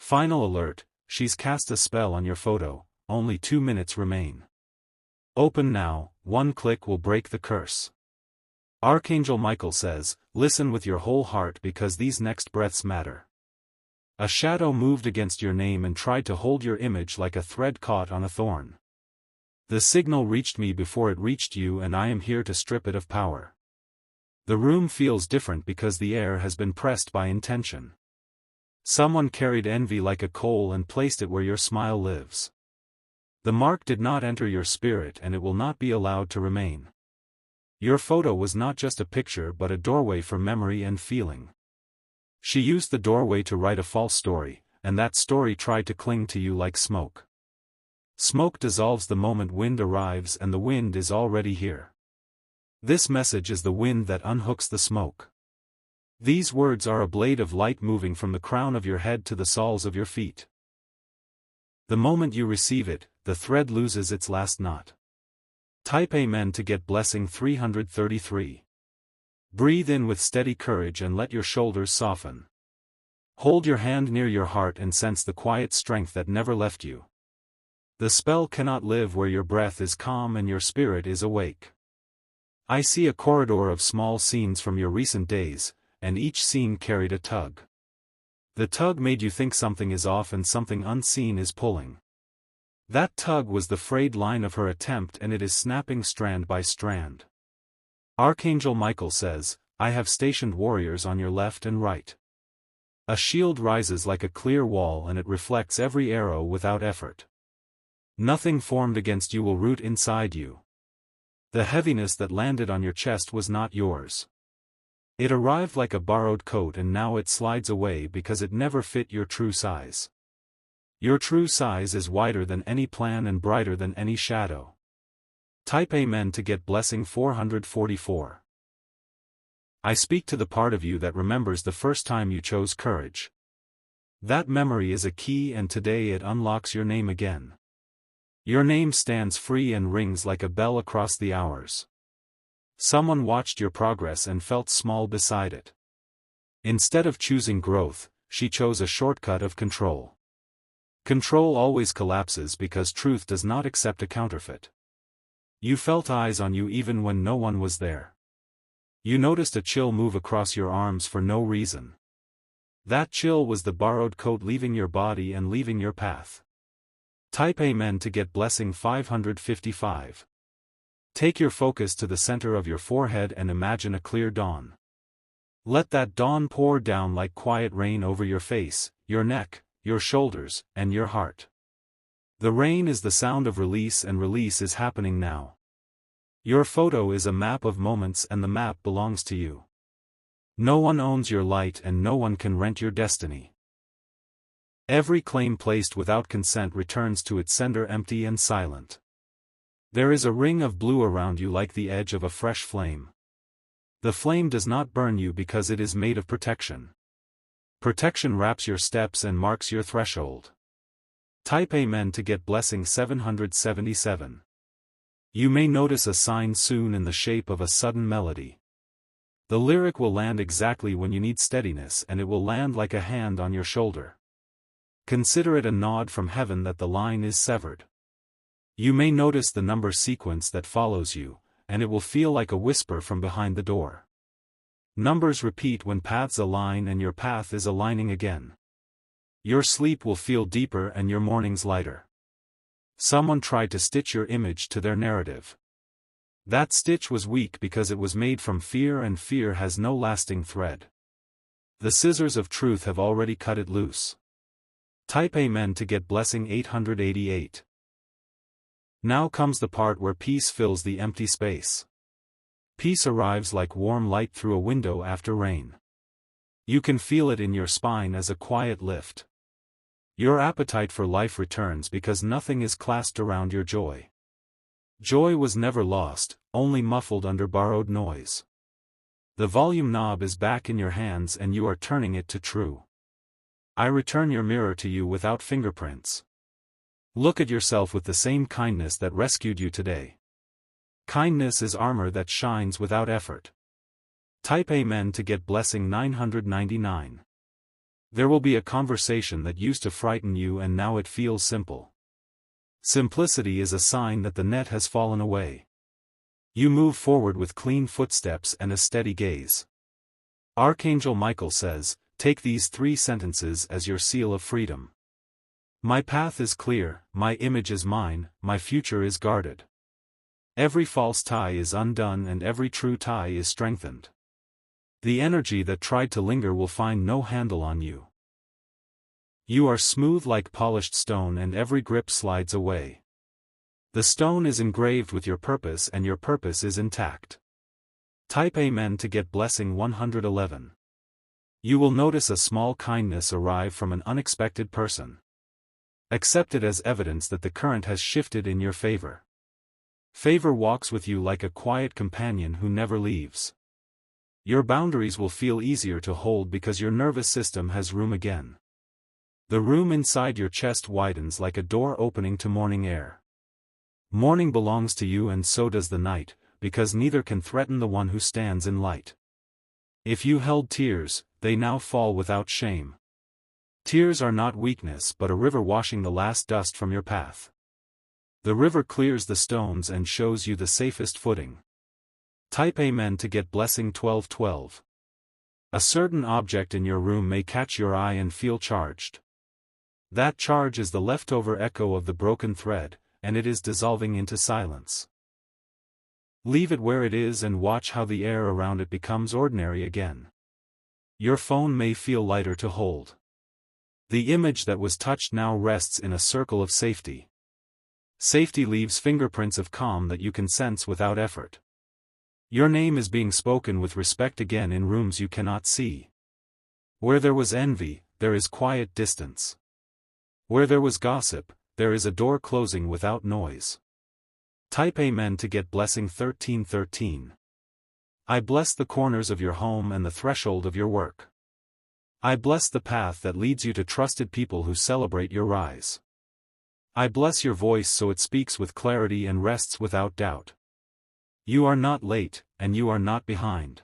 Final alert, she's cast a spell on your photo, only 2 minutes remain. Open now, one click will break the curse. Archangel Michael says, listen with your whole heart because these next breaths matter. A shadow moved against your name and tried to hold your image like a thread caught on a thorn. The signal reached me before it reached you, and I am here to strip it of power. The room feels different because the air has been pressed by intention. Someone carried envy like a coal and placed it where your smile lives. The mark did not enter your spirit, and it will not be allowed to remain. Your photo was not just a picture but a doorway for memory and feeling. She used the doorway to write a false story, and that story tried to cling to you like smoke. Smoke dissolves the moment wind arrives, and the wind is already here. This message is the wind that unhooks the smoke. These words are a blade of light moving from the crown of your head to the soles of your feet. The moment you receive it, the thread loses its last knot. Type Amen to get blessing 333. Breathe in with steady courage and let your shoulders soften. Hold your hand near your heart and sense the quiet strength that never left you. The spell cannot live where your breath is calm and your spirit is awake. I see a corridor of small scenes from your recent days, and each scene carried a tug. The tug made you think something is off and something unseen is pulling. That tug was the frayed line of her attempt, and it is snapping strand by strand. Archangel Michael says, I have stationed warriors on your left and right. A shield rises like a clear wall, and it reflects every arrow without effort. Nothing formed against you will root inside you. The heaviness that landed on your chest was not yours. It arrived like a borrowed coat, and now it slides away because it never fit your true size. Your true size is wider than any plan and brighter than any shadow. Type Amen to get blessing 444. I speak to the part of you that remembers the first time you chose courage. That memory is a key, and today it unlocks your name again. Your name stands free and rings like a bell across the hours. Someone watched your progress and felt small beside it. Instead of choosing growth, she chose a shortcut of control. Control always collapses because truth does not accept a counterfeit. You felt eyes on you even when no one was there. You noticed a chill move across your arms for no reason. That chill was the borrowed coat leaving your body and leaving your path. Type Amen to get blessing 555. Take your focus to the center of your forehead and imagine a clear dawn. Let that dawn pour down like quiet rain over your face, your neck, your shoulders, and your heart. The rain is the sound of release, and release is happening now. Your photo is a map of moments, and the map belongs to you. No one owns your light, and no one can rent your destiny. Every claim placed without consent returns to its sender empty and silent. There is a ring of blue around you like the edge of a fresh flame. The flame does not burn you because it is made of protection. Protection wraps your steps and marks your threshold. Type Amen to get blessing 777. You may notice a sign soon in the shape of a sudden melody. The lyric will land exactly when you need steadiness, and it will land like a hand on your shoulder. Consider it a nod from heaven that the line is severed. You may notice the number sequence that follows you, and it will feel like a whisper from behind the door. Numbers repeat when paths align, and your path is aligning again. Your sleep will feel deeper and your mornings lighter. Someone tried to stitch your image to their narrative. That stitch was weak because it was made from fear, and fear has no lasting thread. The scissors of truth have already cut it loose. Type Amen to get blessing 888. Now comes the part where peace fills the empty space. Peace arrives like warm light through a window after rain. You can feel it in your spine as a quiet lift. Your appetite for life returns because nothing is clasped around your joy. Joy was never lost, only muffled under borrowed noise. The volume knob is back in your hands and you are turning it to true. I return your mirror to you without fingerprints. Look at yourself with the same kindness that rescued you today. Kindness is armor that shines without effort. Type Amen to get blessing 999. There will be a conversation that used to frighten you and now it feels simple. Simplicity is a sign that the net has fallen away. You move forward with clean footsteps and a steady gaze. Archangel Michael says, take these 3 sentences as your seal of freedom. My path is clear, my image is mine, my future is guarded. Every false tie is undone and every true tie is strengthened. The energy that tried to linger will find no handle on you. You are smooth like polished stone and every grip slides away. The stone is engraved with your purpose and your purpose is intact. Type Amen to get blessing 111. You will notice a small kindness arrive from an unexpected person. Accept it as evidence that the current has shifted in your favor. Favor walks with you like a quiet companion who never leaves. Your boundaries will feel easier to hold because your nervous system has room again. The room inside your chest widens like a door opening to morning air. Morning belongs to you and so does the night, because neither can threaten the one who stands in light. If you held tears, they now fall without shame. Tears are not weakness but a river washing the last dust from your path. The river clears the stones and shows you the safest footing. Type Amen to get blessing 1212. A certain object in your room may catch your eye and feel charged. That charge is the leftover echo of the broken thread, and it is dissolving into silence. Leave it where it is and watch how the air around it becomes ordinary again. Your phone may feel lighter to hold. The image that was touched now rests in a circle of safety. Safety leaves fingerprints of calm that you can sense without effort. Your name is being spoken with respect again in rooms you cannot see. Where there was envy, there is quiet distance. Where there was gossip, there is a door closing without noise. Type Amen to get blessing 1313. I bless the corners of your home and the threshold of your work. I bless the path that leads you to trusted people who celebrate your rise. I bless your voice so it speaks with clarity and rests without doubt. You are not late, and you are not behind.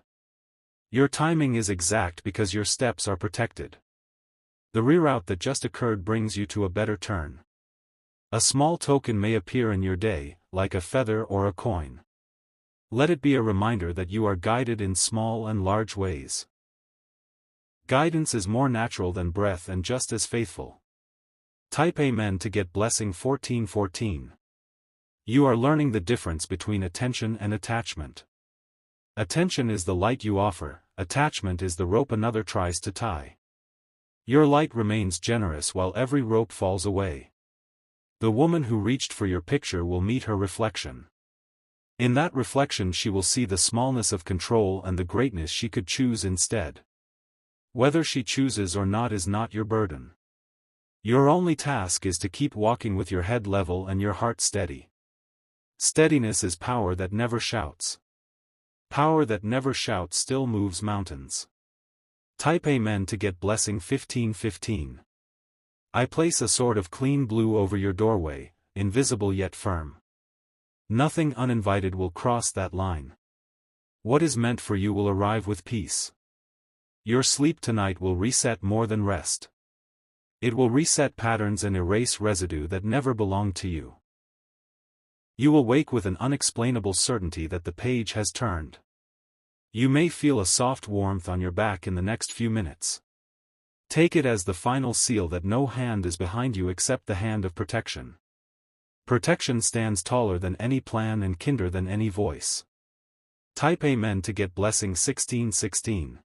Your timing is exact because your steps are protected. The reroute that just occurred brings you to a better turn. A small token may appear in your day, like a feather or a coin. Let it be a reminder that you are guided in small and large ways. Guidance is more natural than breath and just as faithful. Type Amen to get blessing 1414. You are learning the difference between attention and attachment. Attention is the light you offer, attachment is the rope another tries to tie. Your light remains generous while every rope falls away. The woman who reached for your picture will meet her reflection. In that reflection she will see the smallness of control and the greatness she could choose instead. Whether she chooses or not is not your burden. Your only task is to keep walking with your head level and your heart steady. Steadiness is power that never shouts. Power that never shouts still moves mountains. Type Amen to get blessing 1515. I place a sword of clean blue over your doorway, invisible yet firm. Nothing uninvited will cross that line. What is meant for you will arrive with peace. Your sleep tonight will reset more than rest. It will reset patterns and erase residue that never belonged to you. You will wake with an unexplainable certainty that the page has turned. You may feel a soft warmth on your back in the next few minutes. Take it as the final seal that no hand is behind you except the hand of protection. Protection stands taller than any plan and kinder than any voice. Type Amen to get blessing 1616.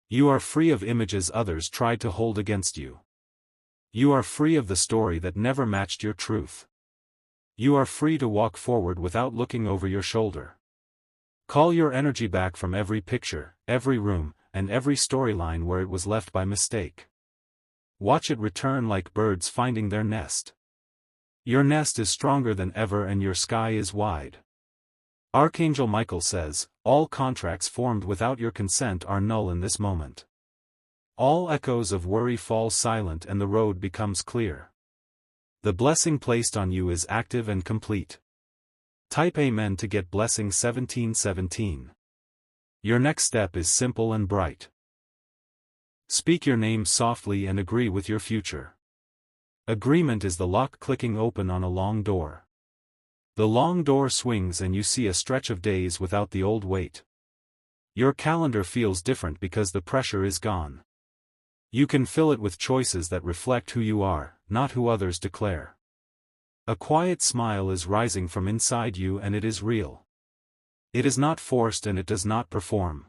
You are free of images others tried to hold against you. You are free of the story that never matched your truth. You are free to walk forward without looking over your shoulder. Call your energy back from every picture, every room, and every storyline where it was left by mistake. Watch it return like birds finding their nest. Your nest is stronger than ever and your sky is wide. Archangel Michael says, all contracts formed without your consent are null in this moment. All echoes of worry fall silent and the road becomes clear. The blessing placed on you is active and complete. Type Amen to get blessing 1717. Your next step is simple and bright. Speak your name softly and agree with your future. Agreement is the lock clicking open on a long door. The long door swings and you see a stretch of days without the old weight. Your calendar feels different because the pressure is gone. You can fill it with choices that reflect who you are, not who others declare. A quiet smile is rising from inside you and it is real. It is not forced and it does not perform.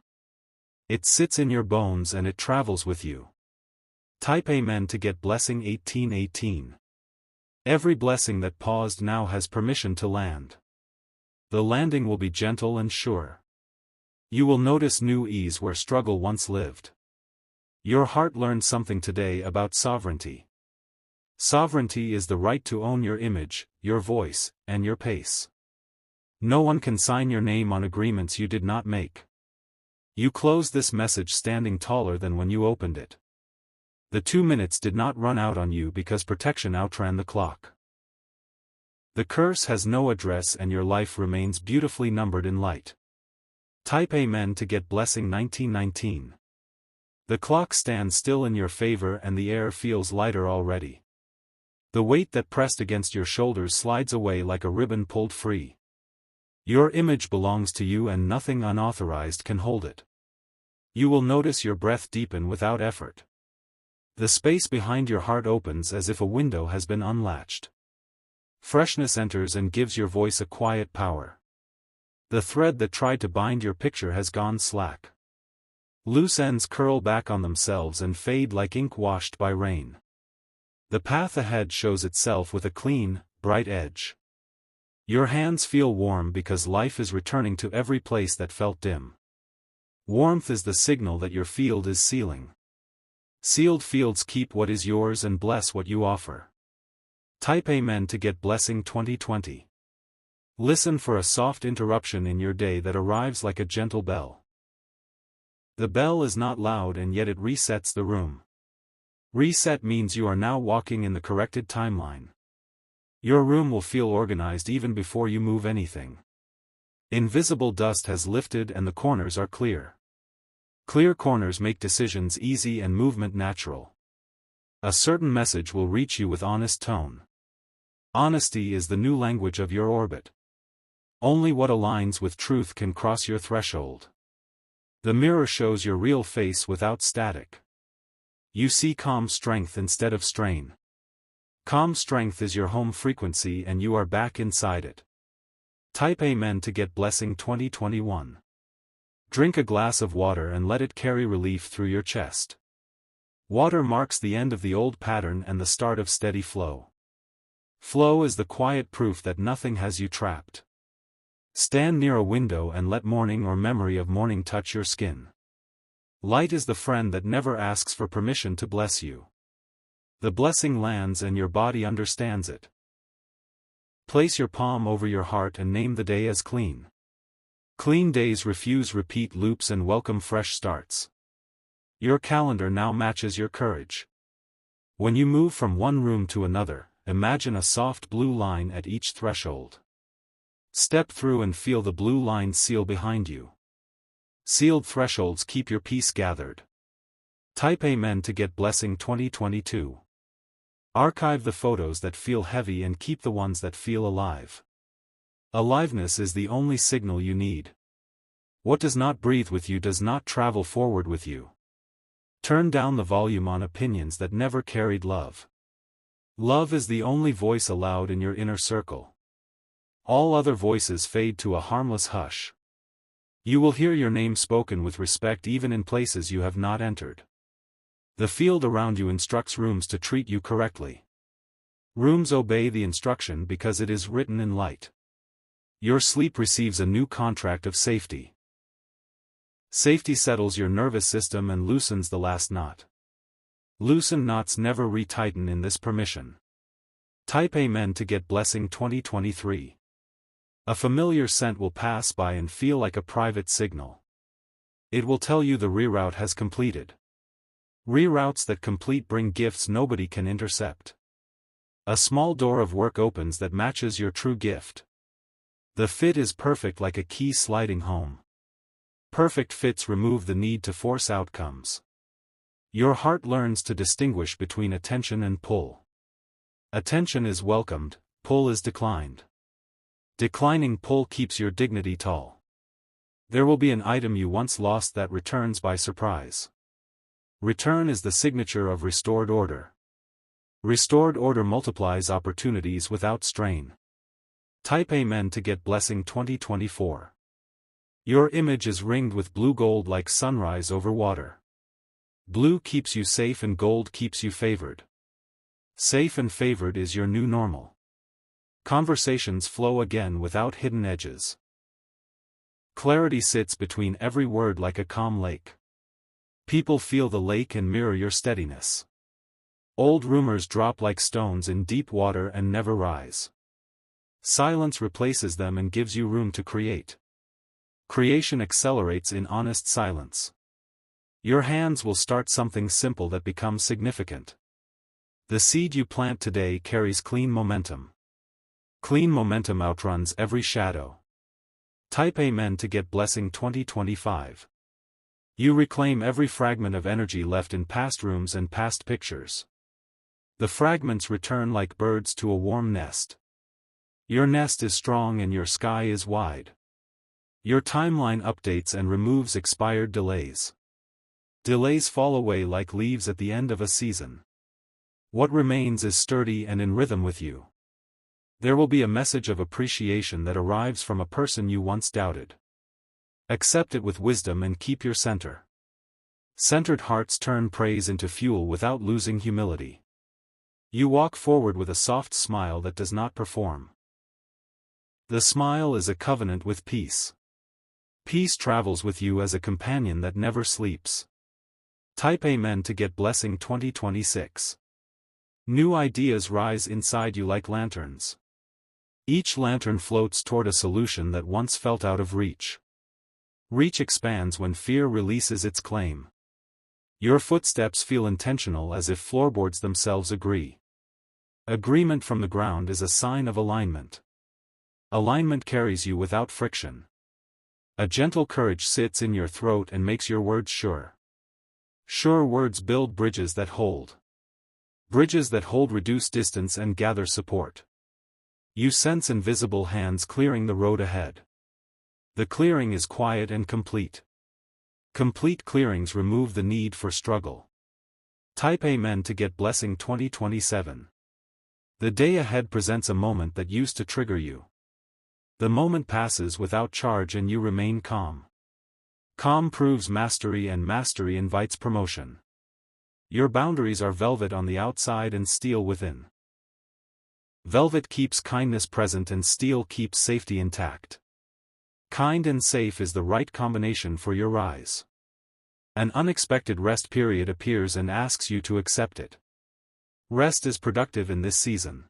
It sits in your bones and it travels with you. Type Amen to get blessing 1818. Every blessing that paused now has permission to land. The landing will be gentle and sure. You will notice new ease where struggle once lived. Your heart learned something today about sovereignty. Sovereignty is the right to own your image, your voice, and your pace. No one can sign your name on agreements you did not make. You close this message standing taller than when you opened it. The 2 minutes did not run out on you because protection outran the clock. The curse has no address and your life remains beautifully numbered in light. Type Amen to get blessing 1919. The clock stands still in your favor and the air feels lighter already. The weight that pressed against your shoulders slides away like a ribbon pulled free. Your image belongs to you and nothing unauthorized can hold it. You will notice your breath deepen without effort. The space behind your heart opens as if a window has been unlatched. Freshness enters and gives your voice a quiet power. The thread that tried to bind your picture has gone slack. Loose ends curl back on themselves and fade like ink washed by rain. The path ahead shows itself with a clean, bright edge. Your hands feel warm because life is returning to every place that felt dim. Warmth is the signal that your field is sealing. Sealed fields keep what is yours and bless what you offer. Type Amen to get blessing 2020. Listen for a soft interruption in your day that arrives like a gentle bell. The bell is not loud and yet it resets the room. Reset means you are now walking in the corrected timeline. Your room will feel organized even before you move anything. Invisible dust has lifted and the corners are clear. Clear corners make decisions easy and movement natural. A certain message will reach you with honest tone. Honesty is the new language of your orbit. Only what aligns with truth can cross your threshold. The mirror shows your real face without static. You see calm strength instead of strain. Calm strength is your home frequency and you are back inside it. Type Amen to get blessing 2021. Drink a glass of water and let it carry relief through your chest. Water marks the end of the old pattern and the start of steady flow. Flow is the quiet proof that nothing has you trapped. Stand near a window and let morning or memory of morning touch your skin. Light is the friend that never asks for permission to bless you. The blessing lands and your body understands it. Place your palm over your heart and name the day as clean. Clean days refuse repeat loops and welcome fresh starts. Your calendar now matches your courage. When you move from one room to another, imagine a soft blue line at each threshold. Step through and feel the blue line seal behind you. Sealed thresholds keep your peace gathered. Type Amen to get blessing 2022. Archive the photos that feel heavy and keep the ones that feel alive. Aliveness is the only signal you need. What does not breathe with you does not travel forward with you. Turn down the volume on opinions that never carried love. Love is the only voice allowed in your inner circle. All other voices fade to a harmless hush. You will hear your name spoken with respect even in places you have not entered. The field around you instructs rooms to treat you correctly. Rooms obey the instruction because it is written in light. Your sleep receives a new contract of safety. Safety settles your nervous system and loosens the last knot. Loosened knots never retighten in this permission. Type Amen to get blessing 2023. A familiar scent will pass by and feel like a private signal. It will tell you the reroute has completed. Reroutes that complete bring gifts nobody can intercept. A small door of work opens that matches your true gift. The fit is perfect like a key sliding home. Perfect fits remove the need to force outcomes. Your heart learns to distinguish between attention and pull. Attention is welcomed, pull is declined. Declining pull keeps your dignity tall. There will be an item you once lost that returns by surprise. Return is the signature of restored order. Restored order multiplies opportunities without strain. Type Amen to get blessing 2024. Your image is ringed with blue gold like sunrise over water. Blue keeps you safe and gold keeps you favored. Safe and favored is your new normal. Conversations flow again without hidden edges. Clarity sits between every word like a calm lake. People feel the lake and mirror your steadiness. Old rumors drop like stones in deep water and never rise. Silence replaces them and gives you room to create. Creation accelerates in honest silence. Your hands will start something simple that becomes significant. The seed you plant today carries clean momentum. Clean momentum outruns every shadow. Type Amen to get blessing 2025. You reclaim every fragment of energy left in past rooms and past pictures. The fragments return like birds to a warm nest. Your nest is strong and your sky is wide. Your timeline updates and removes expired delays. Delays fall away like leaves at the end of a season. What remains is sturdy and in rhythm with you. There will be a message of appreciation that arrives from a person you once doubted. Accept it with wisdom and keep your center. Centered hearts turn praise into fuel without losing humility. You walk forward with a soft smile that does not perform. The smile is a covenant with peace. Peace travels with you as a companion that never sleeps. Type Amen to get blessing 2026. New ideas rise inside you like lanterns. Each lantern floats toward a solution that once felt out of reach. Reach expands when fear releases its claim. Your footsteps feel intentional as if floorboards themselves agree. Agreement from the ground is a sign of alignment. Alignment carries you without friction. A gentle courage sits in your throat and makes your words sure. Sure words build bridges that hold. Bridges that hold reduce distance and gather support. You sense invisible hands clearing the road ahead. The clearing is quiet and complete. Complete clearings remove the need for struggle. Type Amen to get blessing 2027. The day ahead presents a moment that used to trigger you. The moment passes without charge and you remain calm. Calm proves mastery and mastery invites promotion. Your boundaries are velvet on the outside and steel within. Velvet keeps kindness present and steel keeps safety intact. Kind and safe is the right combination for your rise. An unexpected rest period appears and asks you to accept it. Rest is productive in this season.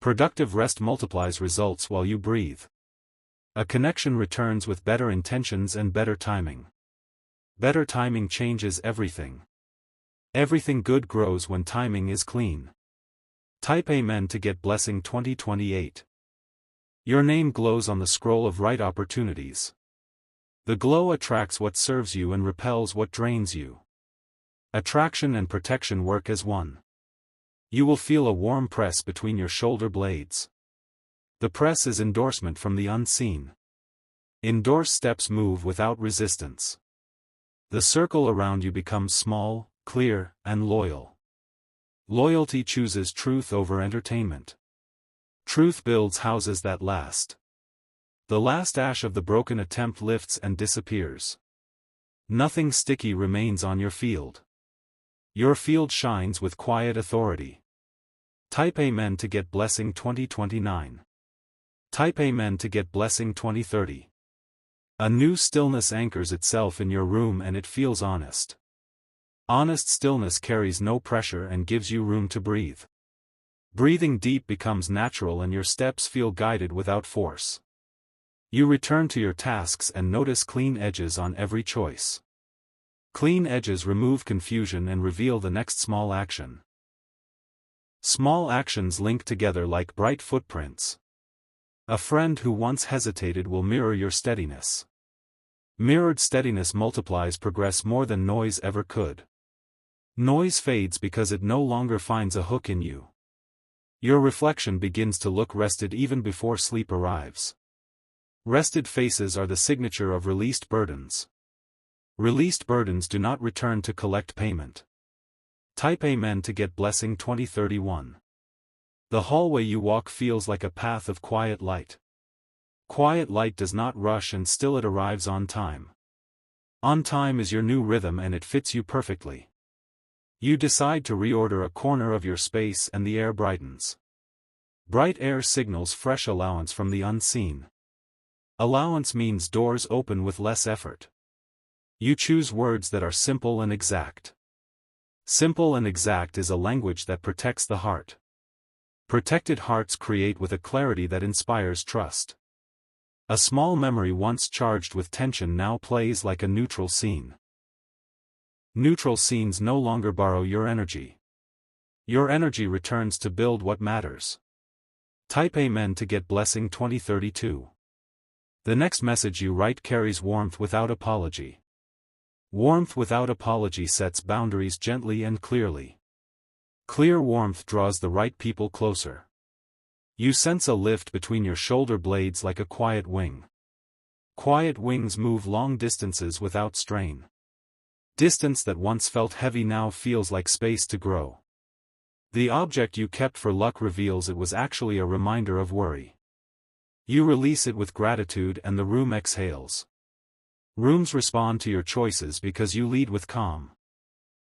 Productive rest multiplies results while you breathe. A connection returns with better intentions and better timing. Better timing changes everything. Everything good grows when timing is clean. Type Amen to get blessing 2028. Your name glows on the scroll of right opportunities. The glow attracts what serves you and repels what drains you. Attraction and protection work as one. You will feel a warm press between your shoulder blades. The press is endorsement from the unseen. Endorsed steps move without resistance. The circle around you becomes small, clear, and loyal. Loyalty chooses truth over entertainment. Truth builds houses that last. The last ash of the broken attempt lifts and disappears. Nothing sticky remains on your field. Your field shines with quiet authority. Type Amen to get blessing 2029. Type Amen to get blessing 2030. A new stillness anchors itself in your room and it feels honest. Honest stillness carries no pressure and gives you room to breathe. Breathing deep becomes natural and your steps feel guided without force. You return to your tasks and notice clean edges on every choice. Clean edges remove confusion and reveal the next small action. Small actions link together like bright footprints. A friend who once hesitated will mirror your steadiness. Mirrored steadiness multiplies progress more than noise ever could. Noise fades because it no longer finds a hook in you. Your reflection begins to look rested even before sleep arrives. Rested faces are the signature of released burdens. Released burdens do not return to collect payment. Type Amen to get blessing 2031. The hallway you walk feels like a path of quiet light. Quiet light does not rush and still it arrives on time. On time is your new rhythm and it fits you perfectly. You decide to reorder a corner of your space and the air brightens. Bright air signals fresh allowance from the unseen. Allowance means doors open with less effort. You choose words that are simple and exact. Simple and exact is a language that protects the heart. Protected hearts create with a clarity that inspires trust. A small memory once charged with tension now plays like a neutral scene. Neutral scenes no longer borrow your energy. Your energy returns to build what matters. Type Amen to get blessing 2032. The next message you write carries warmth without apology. Warmth without apology sets boundaries gently and clearly. Clear warmth draws the right people closer. You sense a lift between your shoulder blades like a quiet wing. Quiet wings move long distances without strain. Distance that once felt heavy now feels like space to grow. The object you kept for luck reveals it was actually a reminder of worry. You release it with gratitude and the room exhales. Rooms respond to your choices because you lead with calm.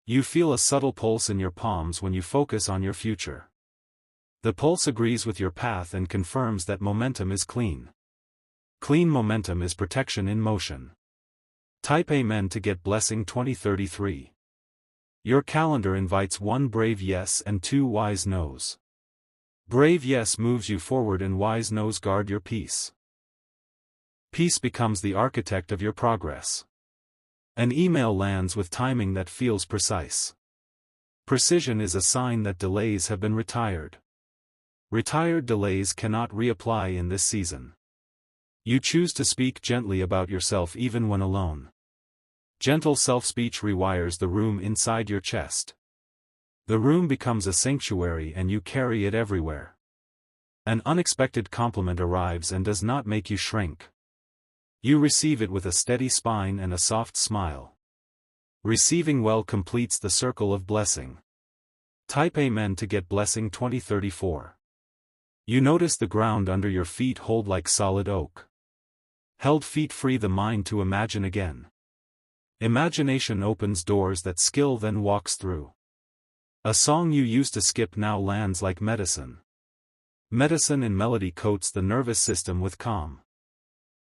You feel a subtle pulse in your palms when you focus on your future. The pulse agrees with your path and confirms that momentum is clean. Clean momentum is protection in motion. Type Amen to get blessing 2033. Your calendar invites 1 brave yes and 2 wise no's. Brave yes moves you forward and wise no's guard your peace. Peace becomes the architect of your progress. An email lands with timing that feels precise. Precision is a sign that delays have been retired. Retired delays cannot reapply in this season. You choose to speak gently about yourself even when alone. Gentle self-speech rewires the room inside your chest. The room becomes a sanctuary and you carry it everywhere. An unexpected compliment arrives and does not make you shrink. You receive it with a steady spine and a soft smile. Receiving well completes the circle of blessing. Type Amen to get blessing 2034. You notice the ground under your feet hold like solid oak. Held feet free the mind to imagine again. Imagination opens doors that skill then walks through. A song you used to skip now lands like medicine. Medicine in melody coats the nervous system with calm.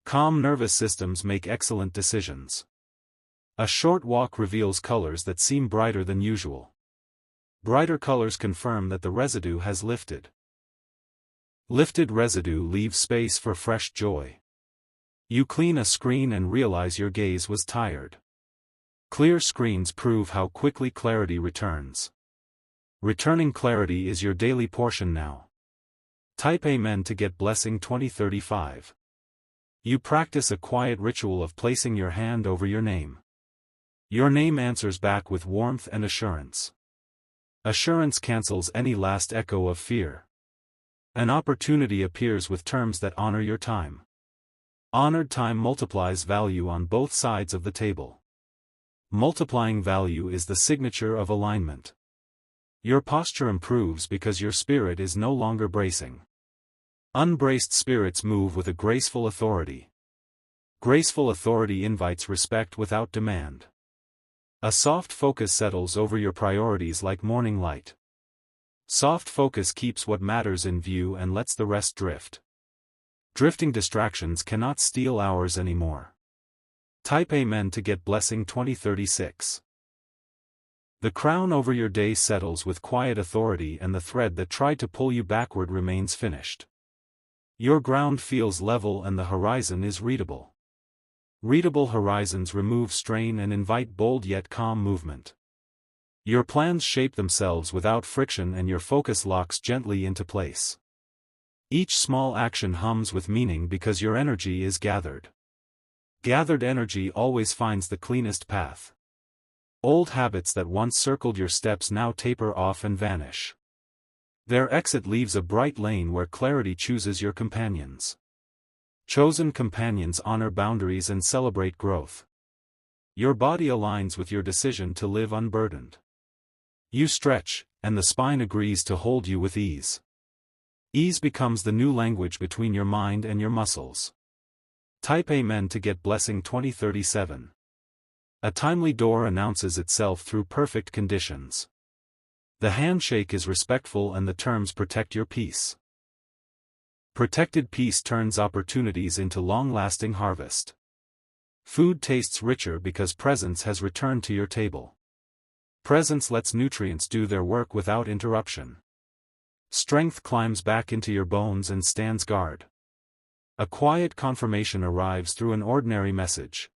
Calm nervous systems make excellent decisions. A short walk reveals colors that seem brighter than usual. Brighter colors confirm that the residue has lifted. Lifted residue leaves space for fresh joy. You clean a screen and realize your gaze was tired. Clear screens prove how quickly clarity returns. Returning clarity is your daily portion now. Type Amen to get blessing 2035. You practice a quiet ritual of placing your hand over your name. Your name answers back with warmth and assurance. Assurance cancels any last echo of fear. An opportunity appears with terms that honor your time. Honored time multiplies value on both sides of the table. Multiplying value is the signature of alignment. Your posture improves because your spirit is no longer bracing. Unbraced spirits move with a graceful authority. Graceful authority invites respect without demand. A soft focus settles over your priorities like morning light. Soft focus keeps what matters in view and lets the rest drift. Drifting distractions cannot steal hours anymore. Type Amen to get blessing 2036. The crown over your day settles with quiet authority and the thread that tried to pull you backward remains finished. Your ground feels level and the horizon is readable. Readable horizons remove strain and invite bold yet calm movement. Your plans shape themselves without friction and your focus locks gently into place. Each small action hums with meaning because your energy is gathered. Gathered energy always finds the cleanest path. Old habits that once circled your steps now taper off and vanish. Their exit leaves a bright lane where clarity chooses your companions. Chosen companions honor boundaries and celebrate growth. Your body aligns with your decision to live unburdened. You stretch, and the spine agrees to hold you with ease. Ease becomes the new language between your mind and your muscles. Type Amen to get blessing 2037. A timely door announces itself through perfect conditions. The handshake is respectful and the terms protect your peace. Protected peace turns opportunities into long-lasting harvest. Food tastes richer because presence has returned to your table. Presence lets nutrients do their work without interruption. Strength climbs back into your bones and stands guard. A quiet confirmation arrives through an ordinary message.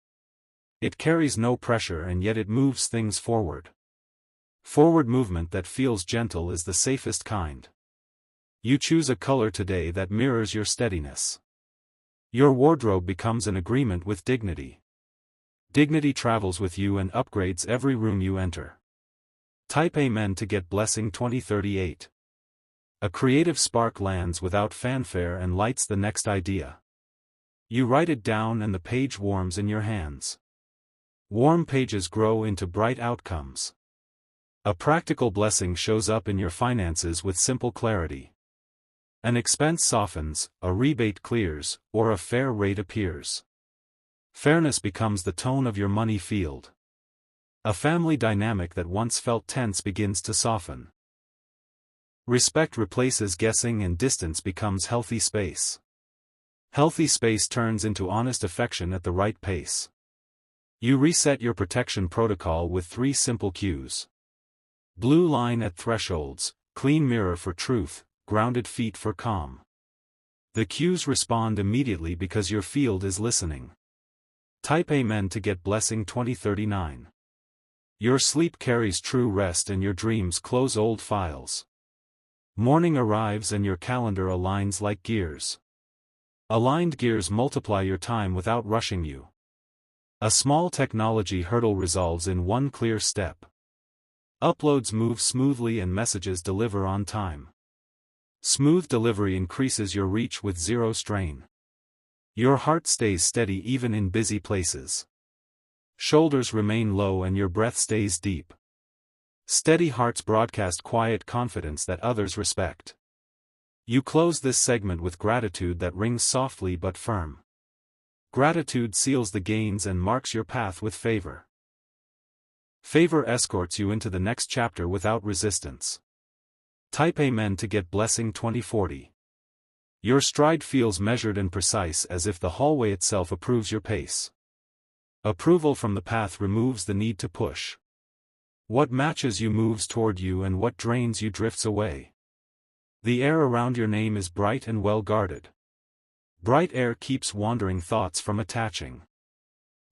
It carries no pressure and yet it moves things forward. Forward movement that feels gentle is the safest kind. You choose a color today that mirrors your steadiness. Your wardrobe becomes an agreement with dignity. Dignity travels with you and upgrades every room you enter. Type Amen to get blessing 2038. A creative spark lands without fanfare and lights the next idea. You write it down and the page warms in your hands. Warm pages grow into bright outcomes. A practical blessing shows up in your finances with simple clarity. An expense softens, a rebate clears, or a fair rate appears. Fairness becomes the tone of your money field. A family dynamic that once felt tense begins to soften. Respect replaces guessing and distance becomes healthy space. Healthy space turns into honest affection at the right pace. You reset your protection protocol with 3 simple cues. Blue line at thresholds, clean mirror for truth, grounded feet for calm. The cues respond immediately because your field is listening. Type Amen to get blessing 2039. Your sleep carries true rest and your dreams close old files. Morning arrives and your calendar aligns like gears. Aligned gears multiply your time without rushing you. A small technology hurdle resolves in one clear step. Uploads move smoothly and messages deliver on time. Smooth delivery increases your reach with zero strain. Your heart stays steady even in busy places. Shoulders remain low and your breath stays deep. Steady hearts broadcast quiet confidence that others respect. You close this segment with gratitude that rings softly but firm. Gratitude seals the gains and marks your path with favor. Favor escorts you into the next chapter without resistance. Type Amen to get blessing 2040. Your stride feels measured and precise as if the hallway itself approves your pace. Approval from the path removes the need to push. What matches you moves toward you and what drains you drifts away. The air around your name is bright and well guarded. Bright air keeps wandering thoughts from attaching.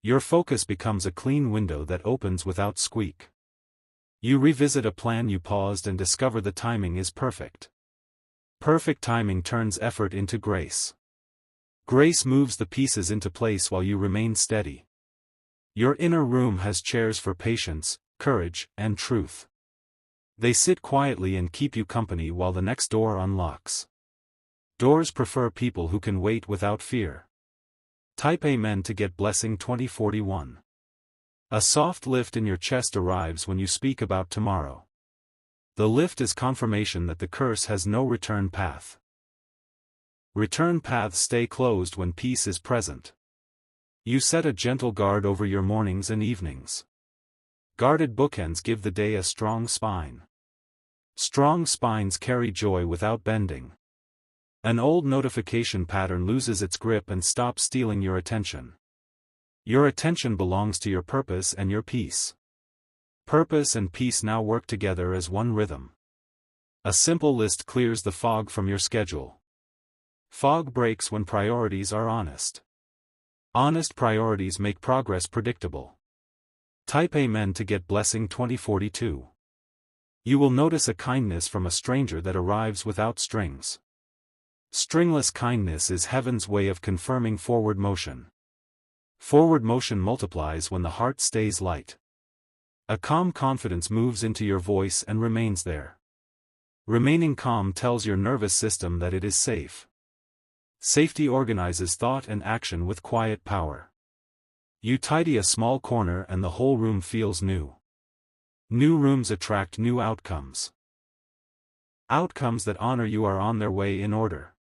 Your focus becomes a clean window that opens without squeak. You revisit a plan you paused and discover the timing is perfect. Perfect timing turns effort into grace. Grace moves the pieces into place while you remain steady. Your inner room has chairs for patience, courage, and truth. They sit quietly and keep you company while the next door unlocks. Doors prefer people who can wait without fear. Type Amen to get blessing 2041. A soft lift in your chest arrives when you speak about tomorrow. The lift is confirmation that the curse has no return path. Return paths stay closed when peace is present. You set a gentle guard over your mornings and evenings. Guarded bookends give the day a strong spine. Strong spines carry joy without bending. An old notification pattern loses its grip and stops stealing your attention. Your attention belongs to your purpose and your peace. Purpose and peace now work together as one rhythm. A simple list clears the fog from your schedule. Fog breaks when priorities are honest. Honest priorities make progress predictable. Type Amen to get blessing 2042. You will notice a kindness from a stranger that arrives without strings. Stringless kindness is heaven's way of confirming forward motion. Forward motion multiplies when the heart stays light. A calm confidence moves into your voice and remains there. Remaining calm tells your nervous system that it is safe. Safety organizes thought and action with quiet power. You tidy a small corner and the whole room feels new. New rooms attract new outcomes. Outcomes that honor you are on their way in order.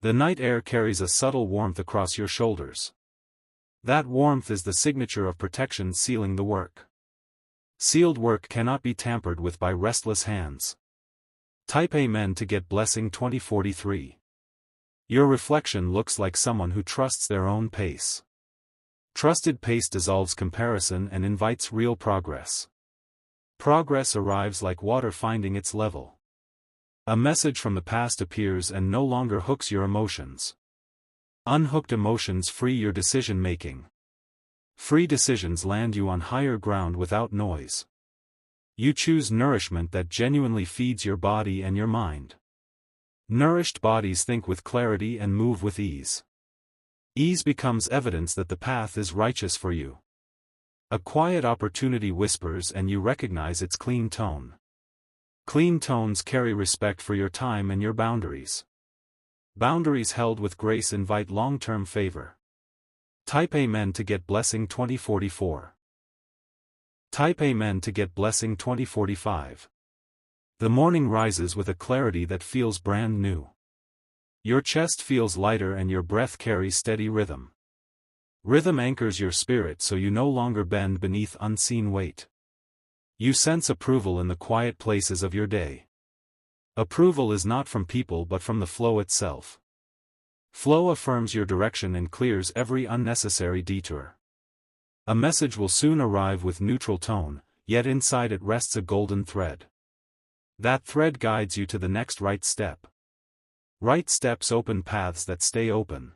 The night air carries a subtle warmth across your shoulders. That warmth is the signature of protection sealing the work. Sealed work cannot be tampered with by restless hands. Type Amen to get blessing 2043. Your reflection looks like someone who trusts their own pace. Trusted pace dissolves comparison and invites real progress. Progress arrives like water finding its level. A message from the past appears and no longer hooks your emotions. Unhooked emotions free your decision-making. Free decisions land you on higher ground without noise. You choose nourishment that genuinely feeds your body and your mind. Nourished bodies think with clarity and move with ease. Ease becomes evidence that the path is righteous for you. A quiet opportunity whispers and you recognize its clean tone. Clean tones carry respect for your time and your boundaries. Boundaries held with grace invite long-term favor. Type Amen to get blessing 2044. Type Amen to get blessing 2045. The morning rises with a clarity that feels brand new. Your chest feels lighter and your breath carries steady rhythm. Rhythm anchors your spirit so you no longer bend beneath unseen weight. You sense approval in the quiet places of your day. Approval is not from people but from the flow itself. Flow affirms your direction and clears every unnecessary detour. A message will soon arrive with neutral tone, yet inside it rests a golden thread. That thread guides you to the next right step. Right steps open paths that stay open.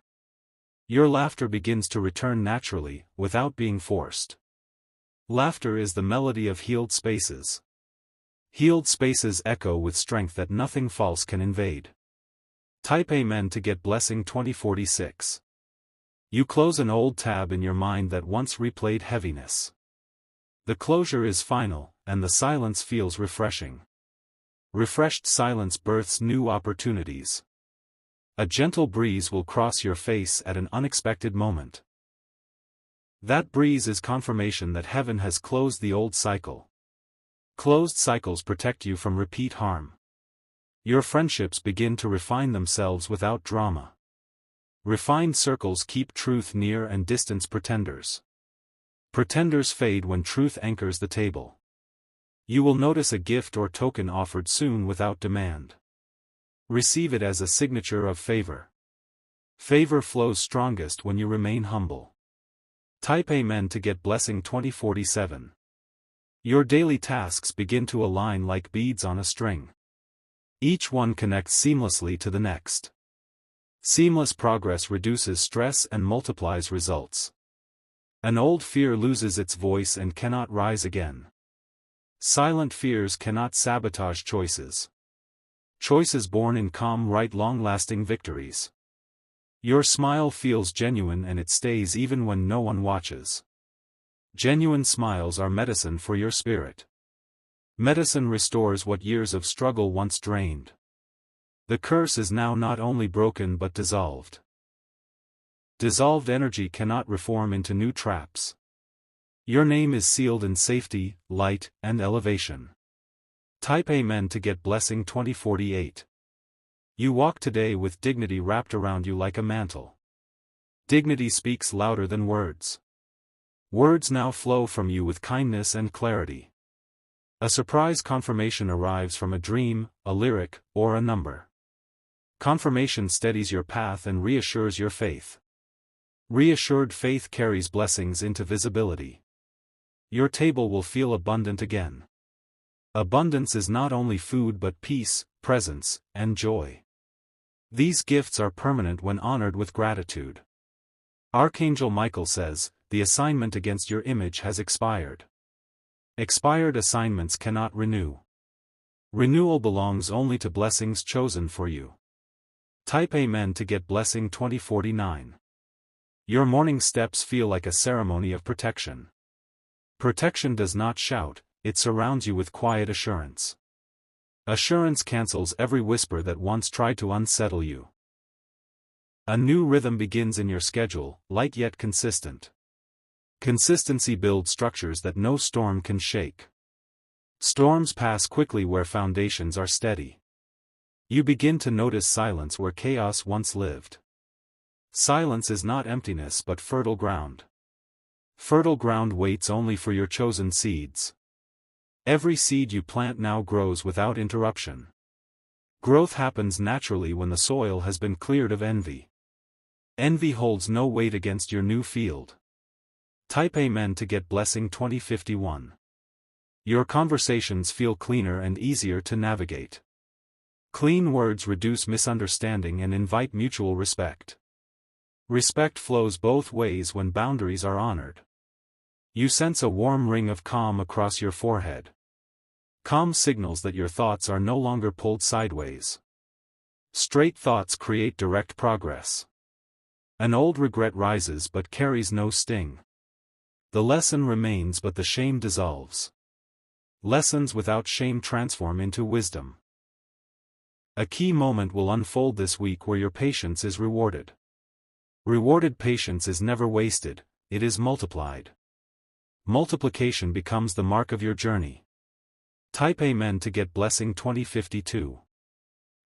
Your laughter begins to return naturally, without being forced. Laughter is the melody of healed spaces. Healed spaces echo with strength that nothing false can invade. Type Amen to get blessing 2046. You close an old tab in your mind that once replayed heaviness. The closure is final, and the silence feels refreshing. Refreshed silence births new opportunities. A gentle breeze will cross your face at an unexpected moment. That breeze is confirmation that heaven has closed the old cycle. Closed cycles protect you from repeat harm. Your friendships begin to refine themselves without drama. Refined circles keep truth near and distance pretenders. Pretenders fade when truth anchors the table. You will notice a gift or token offered soon without demand. Receive it as a signature of favor. Favor flows strongest when you remain humble. Type Amen to get blessing 2047. Your daily tasks begin to align like beads on a string. Each one connects seamlessly to the next. Seamless progress reduces stress and multiplies results. An old fear loses its voice and cannot rise again. Silent fears cannot sabotage choices. Choices born in calm write long-lasting victories. Your smile feels genuine and it stays even when no one watches. Genuine smiles are medicine for your spirit. Medicine restores what years of struggle once drained. The curse is now not only broken but dissolved. Dissolved energy cannot reform into new traps. Your name is sealed in safety, light, and elevation. Type Amen to get blessing 2048. You walk today with dignity wrapped around you like a mantle. Dignity speaks louder than words. Words now flow from you with kindness and clarity. A surprise confirmation arrives from a dream, a lyric, or a number. Confirmation steadies your path and reassures your faith. Reassured faith carries blessings into visibility. Your table will feel abundant again. Abundance is not only food but peace, presence, and joy. These gifts are permanent when honored with gratitude. Archangel Michael says, the assignment against your image has expired. Expired assignments cannot renew. Renewal belongs only to blessings chosen for you. Type Amen to get blessing 2049. Your morning steps feel like a ceremony of protection. Protection does not shout, it surrounds you with quiet assurance. Assurance cancels every whisper that once tried to unsettle you. A new rhythm begins in your schedule, light yet consistent. Consistency builds structures that no storm can shake. Storms pass quickly where foundations are steady. You begin to notice silence where chaos once lived. Silence is not emptiness but fertile ground. Fertile ground waits only for your chosen seeds. Every seed you plant now grows without interruption. Growth happens naturally when the soil has been cleared of envy. Envy holds no weight against your new field. Type Amen to get blessing 2051. Your conversations feel cleaner and easier to navigate. Clean words reduce misunderstanding and invite mutual respect. Respect flows both ways when boundaries are honored. You sense a warm ring of calm across your forehead. Calm signals that your thoughts are no longer pulled sideways. Straight thoughts create direct progress. An old regret rises but carries no sting. The lesson remains but the shame dissolves. Lessons without shame transform into wisdom. A key moment will unfold this week where your patience is rewarded. Rewarded patience is never wasted, it is multiplied. Multiplication becomes the mark of your journey. Type Amen to get blessing 2052.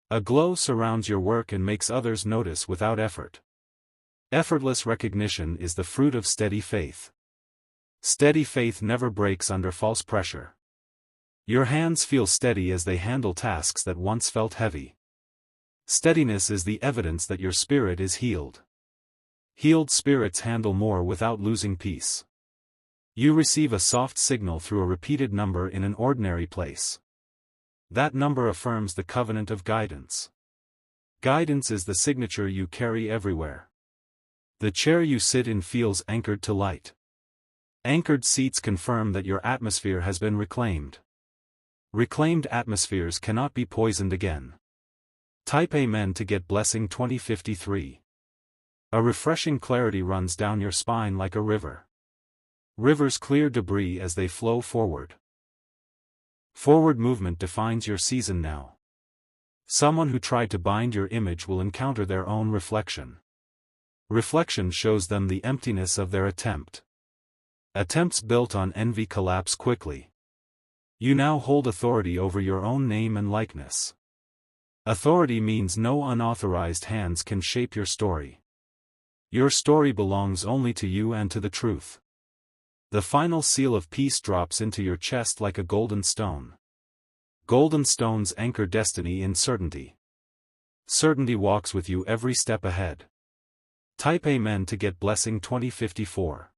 A glow surrounds your work and makes others notice without effort. Effortless recognition is the fruit of steady faith. Steady faith never breaks under false pressure. Your hands feel steady as they handle tasks that once felt heavy. Steadiness is the evidence that your spirit is healed. Healed spirits handle more without losing peace. You receive a soft signal through a repeated number in an ordinary place. That number affirms the covenant of guidance. Guidance is the signature you carry everywhere. The chair you sit in feels anchored to light. Anchored seats confirm that your atmosphere has been reclaimed. Reclaimed atmospheres cannot be poisoned again. Type Amen to get blessing 2053. A refreshing clarity runs down your spine like a river. Rivers clear debris as they flow forward. Forward movement defines your season now. Someone who tried to bind your image will encounter their own reflection. Reflection shows them the emptiness of their attempt. Attempts built on envy collapse quickly. You now hold authority over your own name and likeness. Authority means no unauthorized hands can shape your story. Your story belongs only to you and to the truth. The final seal of peace drops into your chest like a golden stone. Golden stones anchor destiny in certainty. Certainty walks with you every step ahead. Type Amen to get blessing 2054.